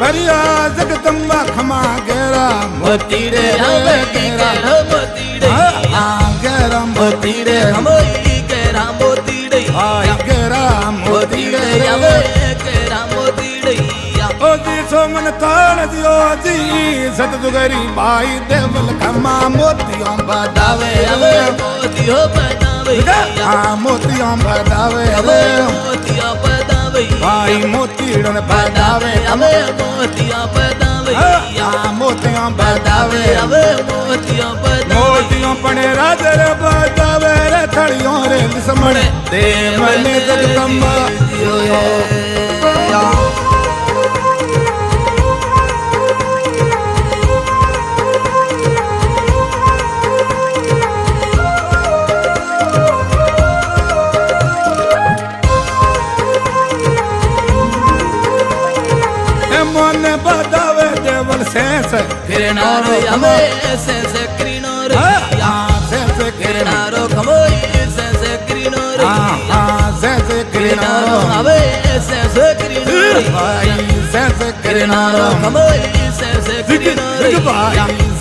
भरिया जगदम्बा खमा गेरा मोतीड़े हमें गेरा मोतीड़े गेरा मोतीड़े हमें गेरा मोतीड़े गेरा मोतीड़े हमें गेरा मोतीड़े ओ जी सोमन ताण दियो जी सतजुगरी भाई देवल खमा मोतियों बदावे हमें मोतियों बदावे मोतियों बदावे मोतियों बदावे भाई मोतीड़न बदावे हमें मोतियों बदावे मोतियों बदावे हमें मोतियों बदावे मोतियों पड़े राजर बदावे रे थड़ियों रे लिसमणे देवल जगदम्बा मन बदावे देवल सेंस किरनारो हमें सेंस किरनारो सेंस किरनारो खमोई सेंस किरनारो सेंस किरनारो हमें सेंस किरनारो सेंस किरनारो खमोई सेंस किरनारो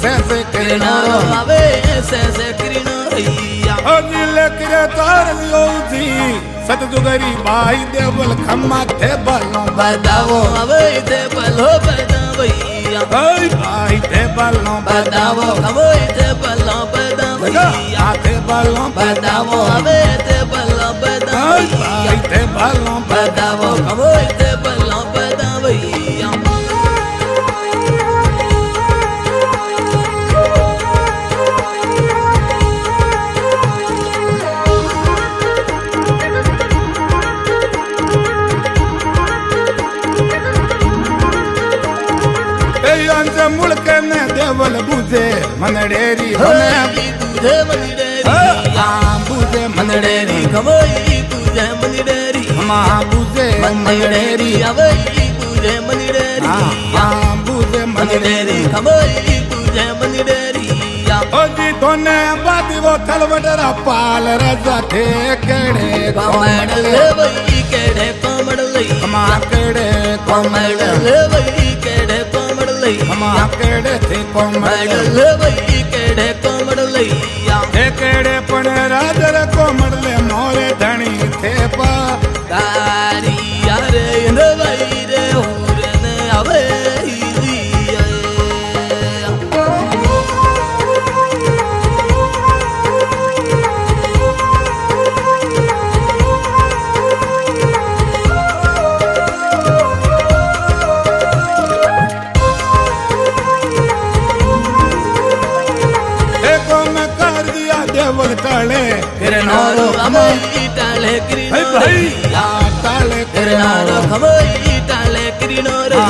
सेंस किरनारो हमें सेंस किरनारो अजिले किरे तार दियो जी सतजुगरी भाई देवल खम्मा थे बलों बदावो हमें थे बलो बदावैया भाई थे बलों बदावो हमें थे बलो बदावैया थे बलों बदावो हमें थे बलो बदावैया भाई थे बलों बदावो हमें थे बलो बदावैया मुड़के में देवल बुझे मनडेरी हमें बुझे मनडेरी बुझे मनडेरी खमोई बुझे मनडेरी हम बुझे मनडेरी अवई बुझे मनडेरी बुझे मनडेरी खमोई बुझे मनडेरी ओ जी दोने बादी वो थलवडरा पाल रजा थे केड़े कमड़ ले वई केड़े कमड़ ले कमा केड़े कमड़ ले वई केड़े कमड़ ले कमा केड़े थे कमड़ ले वई केड़े कमड़ ले थे केड़े पण राजर कोमड़ ले मोरे धणी थे पा तारी यारे न वई रे होरन अवे देवल टाले किरनारो हमें टाले किरनारो भाई टाले किरनारो हमें टाले किरनारो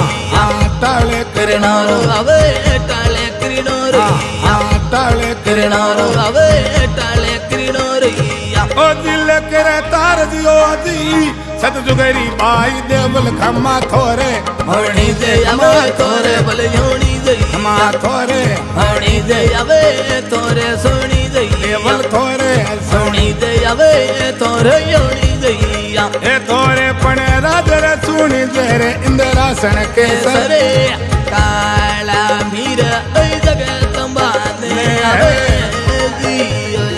टाले किरनारो हमें टाले किरनारो टाले किरनारो हमें टाले किरनारो ओ दिल करे तार दियो जी सतजुगरी भाई देवल खम्मा थोरे होनी दे हमें थोरे बल होनी दे खम्मा थोरे होनी दे हमें थोरे सोनी दे देवल थोरे सोनी दे हमें थोरे होनी दे ए थोरे पणे राजर सुनी जेरे इंद्रासन के सरे काला मीरा ऐ जगदम्बा ने हमें दियो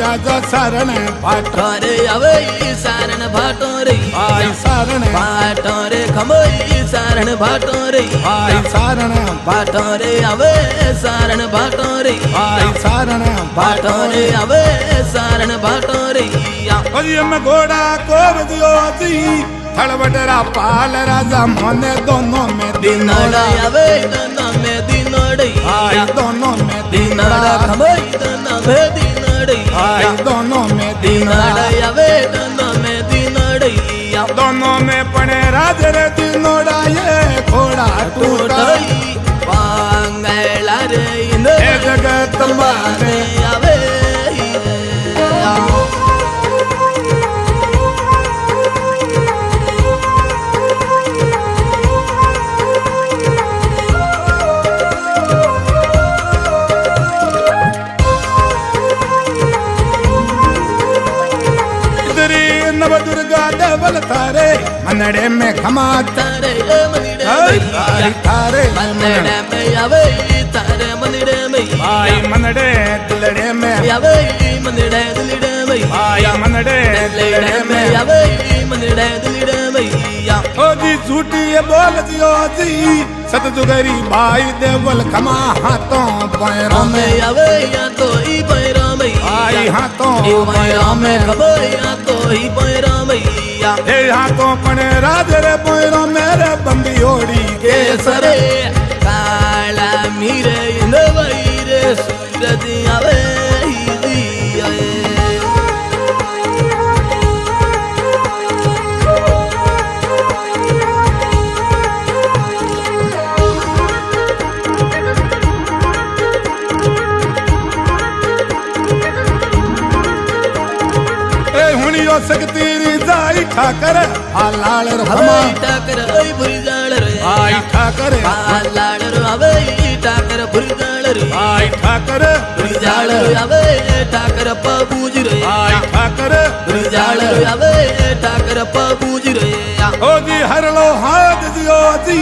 राजा सारण भाटो रे अवे सारण भाटो रे आई सारण भाटो रे खमोई सारण भाटो रे आई सारण भाटो रे अवे सारण भाटो रे आई सारण भाटो रे अवे सारण भाटो रे ओए में घोड़ा कोर दियो जी थलवडरा पाल राजा मोने दोनों में दिनड़ा अवे दोनों में दिनड़ा आई दोनों में दिनड़ा खमोई खमा तारे मंदिर आई थारे मंदिर में आवे तारे मंदिर में आई मनडे दिलड़े में आवे मंदिर दिलड़े में आई मनडे दिलड़े में आवे मंदिर दिलड़े में ओ जी झूठी ये बोल दियो जी सतजुगरी भाई देवल खमा हाथों पैरों में आवे या तो ही पैरों में आई हाथों पैरों में खबो या तो ही पैरों में ए हाथों पने राज रे पैरों मेरे बंदी ओड़ी के सरे काला मीरे नवैरे सूरज आवे सकती जाई ठाकर हालाल रहमा ठाकर आई भुरजाल रे आई ठाकर हालाल आवे ठाकर भुरजाल रे आई ठाकर भुरजाल आवे ठाकर पबूज रे आई ठाकर भुरजाल आवे ठाकर पबूज रे ओ जी हरलो हाथ दियो जी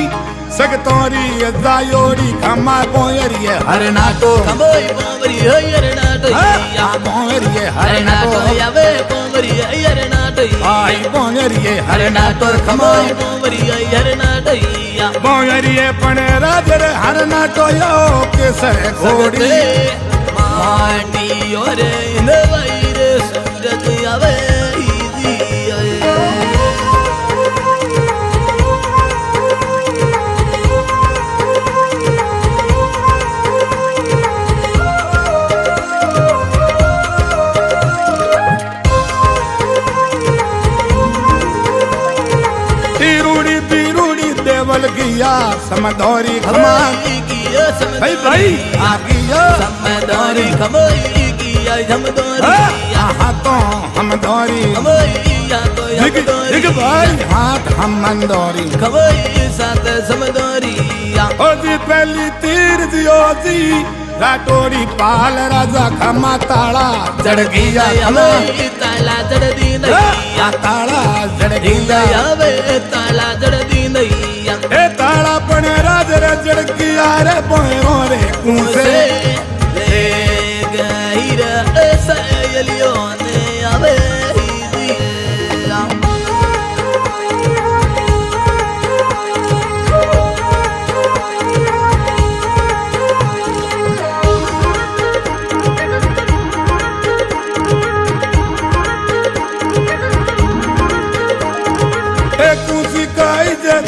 सकतोरी जायोड़ी खमा बोयरी हर नाटो खमोई बोवरी हर नाटो बोयरी हर नाटो आवे बोवरी हर नाटो आई बोयरी हर नाटो खमोई बोवरी हर नाटो बोयरी पण राजर हर नाटो यो केसर घोड़ी माटी और नवैरे सूरज आवे गिया समदौरी खमा गिया भाई भाई आ गिया समदौरी खमोई गिया समदौरी हाथों हम दौरी खमोई तो दिग भाई हाथ हम मंदौरी खमोई साथ समदौरी ओ जी पहली तीर दियो जी राटोरी पाल राजा खमा ताला जड़ गिया हमें ताला जड़ दी नहीं ताला जड़ गिया आवे ताला जड़ दी नहीं ए ताला पने राज रे जड़ गिया रे पैरों रे कूसे ले गई रे सयलियों ने आवे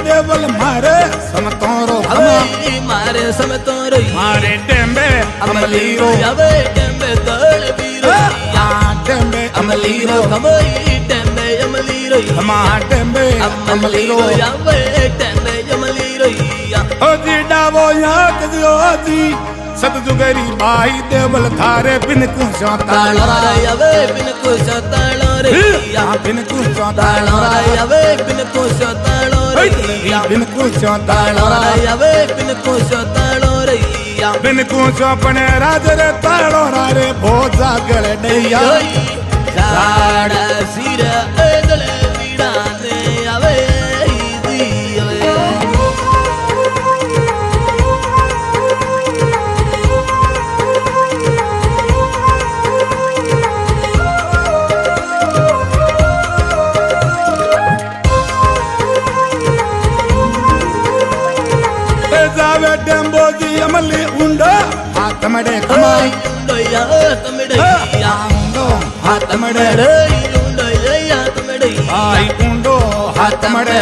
देवल मारे समतोरो मारे समतोरो मारे टेम्बे अमलीरो आवे टेम्बे दल बीरो टेम्बे अमलीरो खमोई टेम्बे अमलीरो खमा टेम्बे अमलीरो आवे टेम्बे अमलीरो ओ जी डावो याद दियो जी सतजुगरी भाई देवल थारे बिन कुशो तालो रे आवे बिन कुशो तालो रे बिन कुशो तालो रे आवे बिन कुशो तालो रे बिन कुशो तालो रे आवे बिन कुशो तालो रे बिन कुशो पने राज रे तालो रे भोजा गले डैया जाड़ा सिर गले बीड़ा ने आवे जावे डेम्बो जी अमली उंडा हाथ मड़े कमाई उंडो या तमड़े या उंडो हाथ मड़े उंडो या तमड़े आई उंडो हाथ मड़े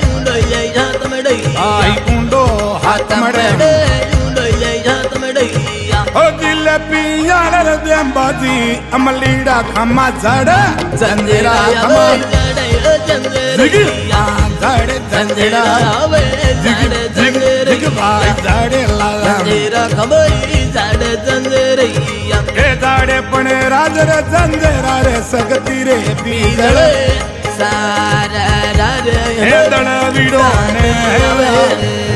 उंडो या तमड़े आई उंडो हाथ मड़े उंडो या तमड़े ओ दिल पियाल रे डेम्बो जी अमलीड़ा खमा जड़ जंजीरा खमा जंजीरा जड़ जंजीरा आवे जड़ जंजीरा भाई जड़े लाला जंजीरा खमोई जड़ जंजीरा ए जड़े पने राज रे जंजीरा रे सकती रे पीदल सारा रे हे दड़ विडो ने